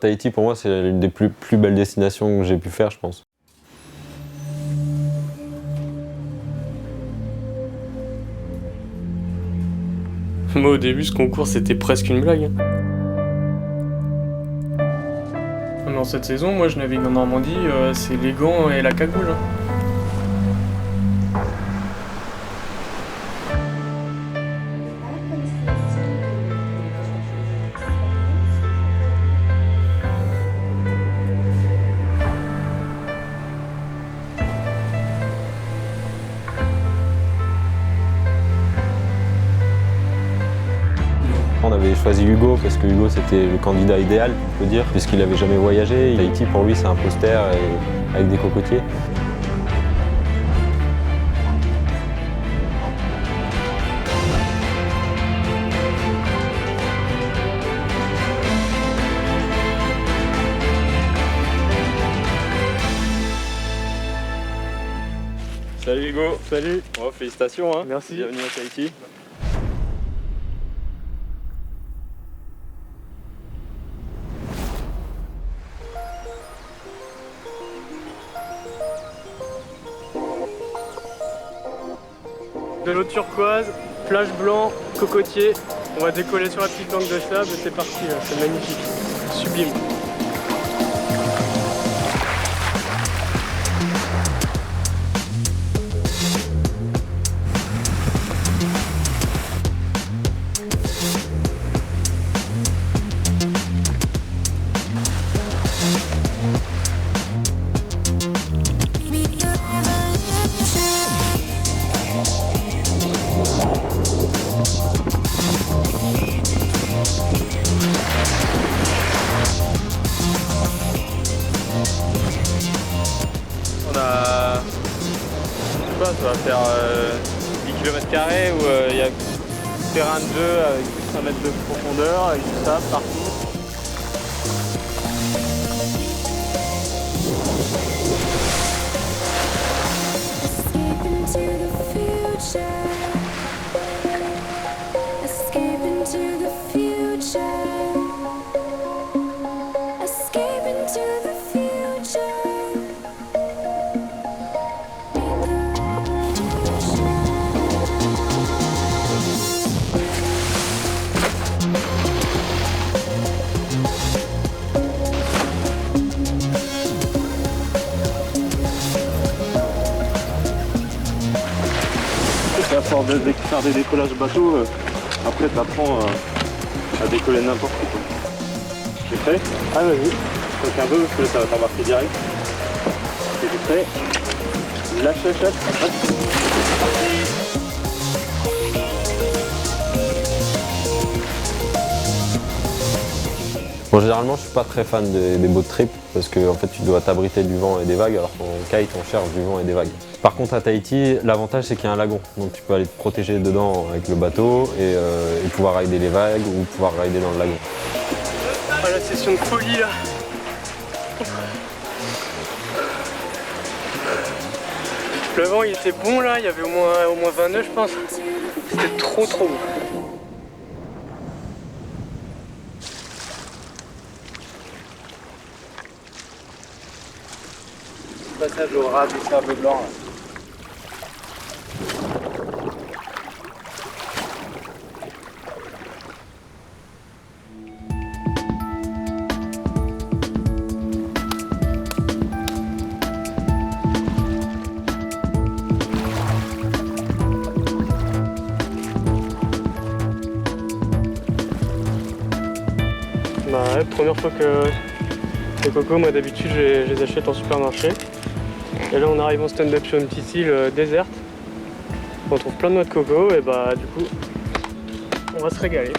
Tahiti, pour moi, c'est l'une des plus belles destinations que j'ai pu faire, je pense. Moi, au début, ce concours, c'était presque une blague. Dans cette saison, moi, je navigue en Normandie, c'est les gants et la cagoule. On avait choisi Hugo parce que Hugo c'était le candidat idéal, on peut dire, puisqu'il n'avait jamais voyagé. Tahiti pour lui c'est un poster avec des cocotiers. Salut Hugo. Salut. Oh, félicitations, hein. Merci. Bienvenue à Tahiti. De l'eau turquoise, plage blanc, cocotier. On va décoller sur la petite langue de sable et c'est parti, c'est magnifique, sublime. Ça va faire 10 km² où il y a terrain de jeu avec 5 mètres de profondeur, avec du sable partout. Et à force de faire des décollages bateau, après tu apprends à décoller n'importe quoi. Tu es prêt? Ah vas-y. Toque un peu parce que là, ça va t'embarquer direct. Tu es prêt? Lâche. Bon, généralement je suis pas très fan des boat trips parce que en fait tu dois t'abriter du vent et des vagues alors qu'en kite on cherche du vent et des vagues. Par contre à Tahiti, l'avantage c'est qu'il y a un lagon, donc tu peux aller te protéger dedans avec le bateau et pouvoir rider les vagues ou pouvoir rider dans le lagon. Ah, la session de folie là. Le vent il était bon là, il y avait au moins 20 nœuds je pense. C'était trop bon. Passage au ras du sable blanc. Là. Bah ouais, première fois que les cocos, moi d'habitude je les achète en supermarché. Et là on arrive en stand-up sur une petite île déserte. On trouve plein de noix de coco et bah du coup on va se régaler.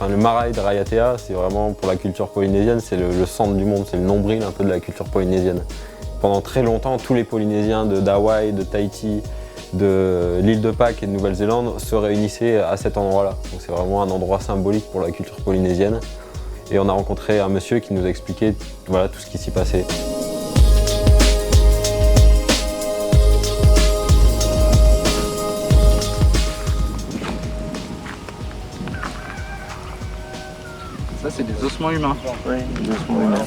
Le marae de Raiatea, c'est vraiment pour la culture polynésienne, c'est le centre du monde, c'est le nombril un peu de la culture polynésienne. Pendant très longtemps, tous les Polynésiens d'Hawaï, de Tahiti, de l'île de Pâques et de Nouvelle-Zélande se réunissaient à cet endroit-là. Donc c'est vraiment un endroit symbolique pour la culture polynésienne. Et on a rencontré un monsieur qui nous a expliqué voilà, tout ce qui s'y passait. Ça, c'est des ossements humains. Oui, des ossements humains.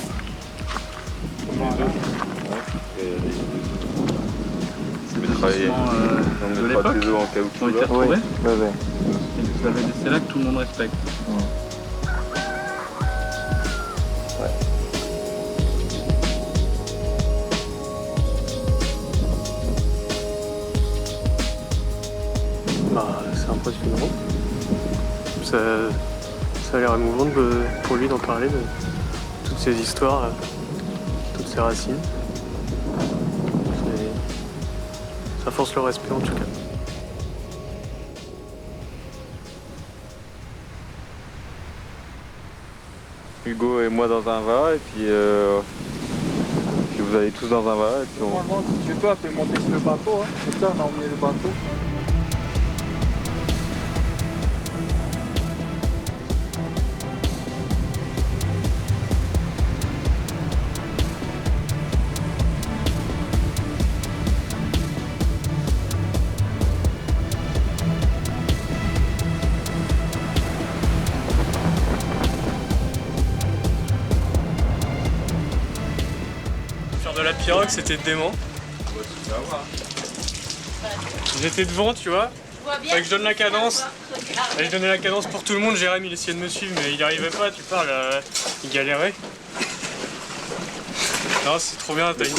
C'est des ossements de l'époque tes os en qui ont caoutchouc. été là. retrouvés. Ouais. Et vous avez laissé là que tout le monde respecte. Bah, c'est impressionnant. Ça a l'air émouvant pour lui d'en parler, de toutes ces histoires, toutes ces racines. Ça force le respect en tout cas. Hugo et moi dans un va, et puis vous allez tous dans un va, et puis on... Normalement, si tu veux, tu peux monter sur le bateau. Hein. C'est ça, on a emmené le bateau. Faire de la pirogue, c'était dément. J'étais devant, tu vois. Fallait que je donne la cadence. Et je donnais la cadence pour tout le monde. Jérémy, il essayait de me suivre, mais il n'y arrivait pas. Tu parles, il galérait. Non, c'est trop bien. T'as une...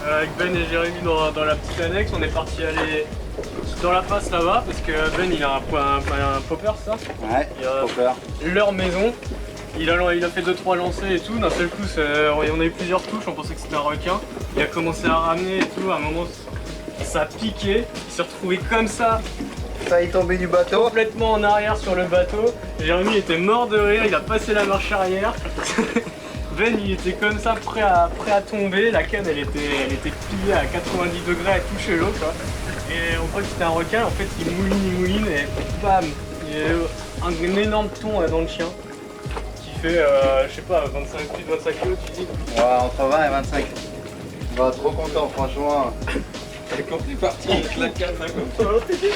Avec Ben et Jérémy dans la petite annexe, on est parti aller dans la face là-bas parce que Ben il a un popper, ça. Ouais, popper. Leur maison. Il a fait 2-3 lancers et tout. D'un seul coup, on a eu plusieurs touches, on pensait que c'était un requin. Il a commencé à ramener et tout. À un moment, ça a piqué. Il s'est retrouvé comme ça. Ça est tombé du bateau. Complètement en arrière sur le bateau. Jérémy était mort de rire, il a passé la marche arrière. Ben il était comme ça, prêt à tomber. La canne elle était pliée à 90 degrés, à toucher l'eau quoi. Et on croit que c'était un requin, en fait il mouline et bam. Il y a un énorme thon dans le chien qui fait, je sais pas, plus de 25 kg tu dis. Ouais, entre 20 et 25. On va trop content franchement. Et quand t'es parti avec la canne là, comme ça, t'étais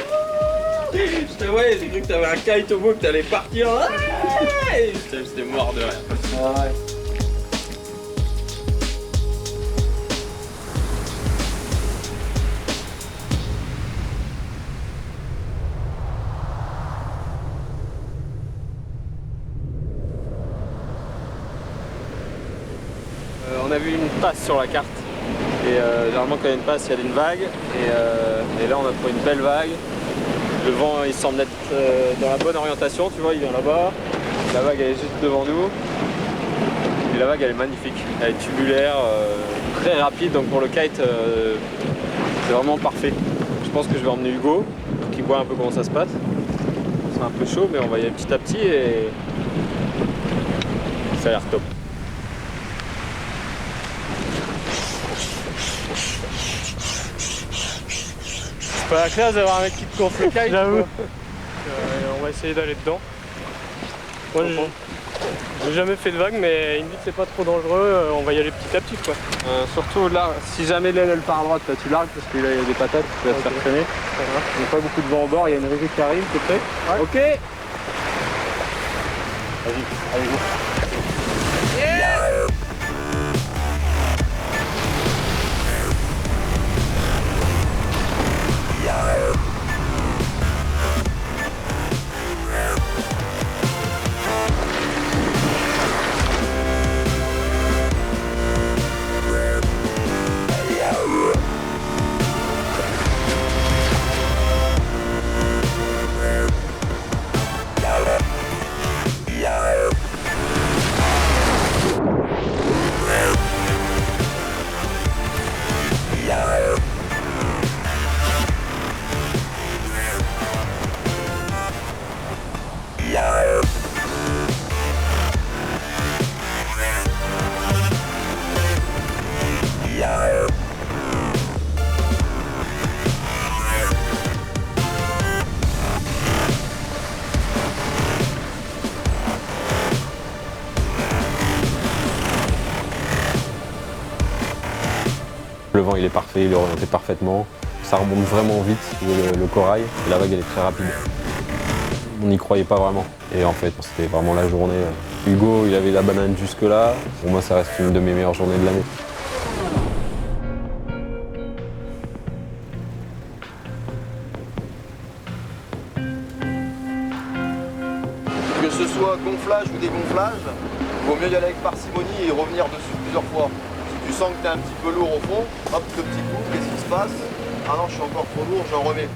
je te voyais, j'ai cru que t'avais un kite au bout, que t'allais partir. J'étais mort de rire. Ah ouais. On a vu une passe sur la carte. Et généralement quand il y a une passe, il y a une vague. Et là on a trouvé une belle vague. Le vent il semble être dans la bonne orientation, tu vois, il vient là-bas. La vague elle est juste devant nous. Et la vague elle est magnifique. Elle est tubulaire, très rapide, donc pour le kite c'est vraiment parfait. Je pense que je vais emmener Hugo pour qu'il voit un peu comment ça se passe. C'est un peu chaud mais on va y aller petit à petit et ça a l'air top. C'est pas la classe d'avoir un mec qui te gonfle le kite. J'avoue. On va essayer d'aller dedans. Moi j'ai jamais fait de vague mais il me dit que c'est pas trop dangereux, on va y aller petit à petit quoi. Surtout là, si jamais l'aile elle part à droite, là, tu largues parce qu'il y a des patates, tu vas te faire traîner. Il n'y a pas beaucoup de vent au bord, il y a une rivière qui arrive, t'es prêt? Ouais. Ok. Vas-y, allez go. le vent il est parfait, il est orienté parfaitement. Ça remonte vraiment vite, le corail, et la vague elle est très rapide. On n'y croyait pas vraiment. Et en fait, c'était vraiment la journée. Hugo, il avait la banane jusque là. Pour moi, ça reste une de mes meilleures journées de l'année. Que ce soit gonflage ou dégonflage, il vaut mieux y aller avec parcimonie et revenir dessus plusieurs fois. Si tu sens que tu es un petit peu lourd au fond, hop, le petit coup, qu'est-ce qui se passe? Ah non, je suis encore trop lourd, j'en remets.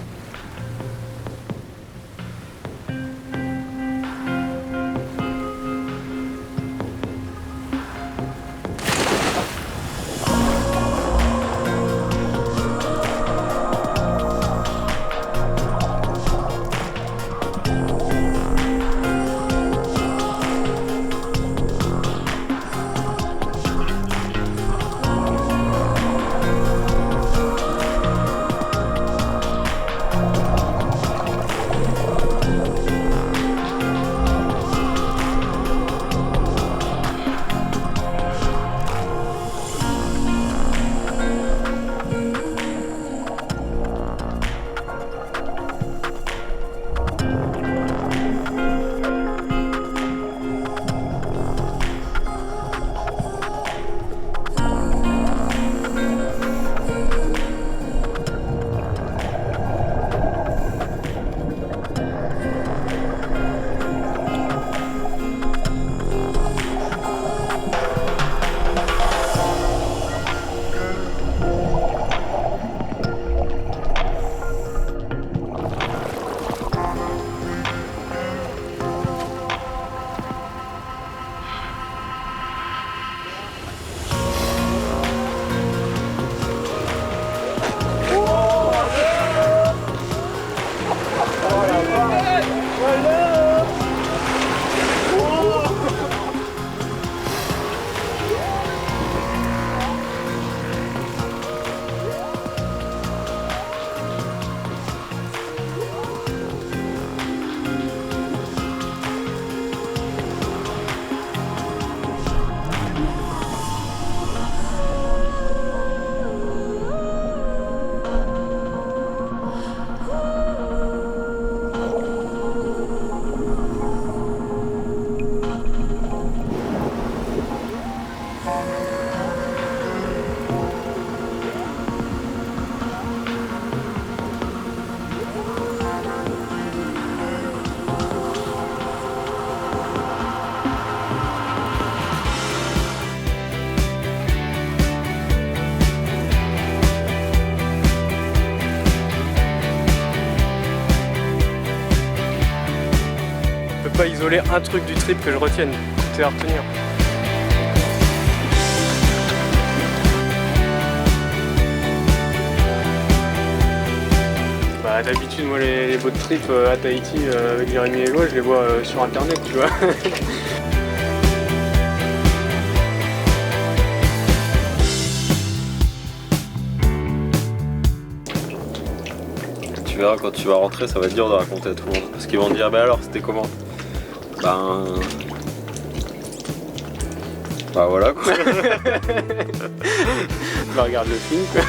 Pas isoler un truc du trip que je retienne, tout est à retenir. Bah d'habitude moi les boat trips à Tahiti avec Jérémy et Eloi je les vois sur internet tu vois. Tu verras quand tu vas rentrer, ça va être dur de raconter à tout le monde. Parce qu'ils vont te dire, bah alors c'était comment? Bah voilà quoi. Bah regarde le film quoi.